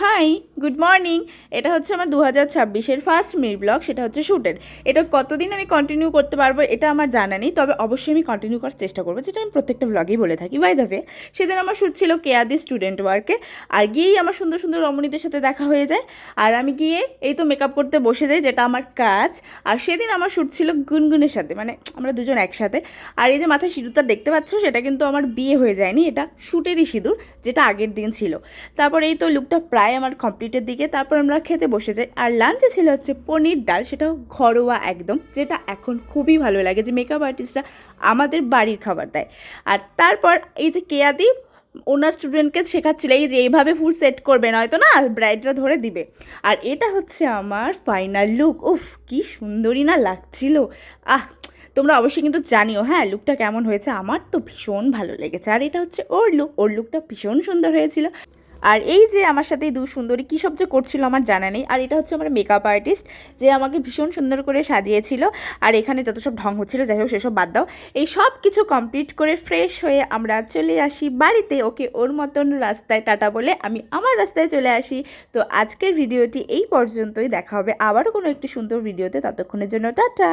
High, good morning. এটা হচ্ছে আমার 2026-এর ফার্স্ট মিড ব্লগ, সেটা হচ্ছে শ্যুটের। এটা কতদিন আমি কন্টিনিউ করতে পারবো এটা আমার জানা নেই, তবে অবশ্যই আমি কন্টিনিউ করার চেষ্টা করবো, যেটা আমি প্রত্যেকটা ব্লগেই বলে থাকি। বাই দ্য ওয়ে, সেদিন আমার শ্যুট ছিল কেয়াদি স্টুডেন্ট ওয়ার্কে, আর গিয়েই আমার সুন্দর সুন্দর রমণীদের সাথে দেখা হয়ে যায়। আর আমি গিয়ে এই তো মেকআপ করতে বসে যাই, যেটা আমার কাজ। আর সেদিন আমার শ্যুট ছিল গুনগুনের সাথে, মানে আমরা দুজন একসাথে। আর এই যে মাথায় সিঁদুরটা দেখতে পাচ্ছ, সেটা কিন্তু আমার বিয়ে হয়ে যায়নি, এটা শ্যুটেরই সিঁদুর, যেটা আগের দিন ছিল। তারপর এই তো লুকটা প্রায় আমার কমপ্লিটের দিকে, তারপর আমরা খেতে বসে যাই। আর লাঞ্চে ছিল হচ্ছে পনির ডাল, সেটাও ঘরোয়া একদম, যেটা এখন খুবই ভালো লাগে যে মেকআপ আর্টিস্টরা আমাদের বাড়ির খাবার দেয়। আর তারপর এই যে কেয়াদি ওনার স্টুডেন্টকে শেখাচ্ছিল এই যে এইভাবে ফুল সেট করবে, নয়তো না ব্রাইডরা ধরে দিবে। আর এটা হচ্ছে আমার ফাইনাল লুক। উফ, কি সুন্দরই না লাগছিল। আহ, তোমরা অবশ্যই কিন্তু জানিও হ্যাঁ লুকটা কেমন হয়েছে। আমার তো ভীষণ ভালো লেগেছে। আর এটা হচ্ছে ওর লুকটা ভীষণ সুন্দর হয়েছিল। আর এই যে আমার সাথে এই দু সুন্দরী কী সব যে করছিল আমার জানা নেই। আর এটা হচ্ছে আমার মেকআপ আর্টিস্ট, যে আমাকে ভীষণ সুন্দর করে সাজিয়েছিল। আর এখানে যত সব ঢং হচ্ছিলো, যাই হোক সেসব বাদ দাও। এই সব কিছু কমপ্লিট করে ফ্রেশ হয়ে আমরা চলে আসি বাড়িতে। ওকে ওর মতন রাস্তায় টাটা বলে আমি আমার রাস্তায় চলে আসি। তো আজকের ভিডিওটি এই পর্যন্তই, দেখা হবে আবারও কোনো একটি সুন্দর ভিডিওতে। ততক্ষণের জন্য টাটা।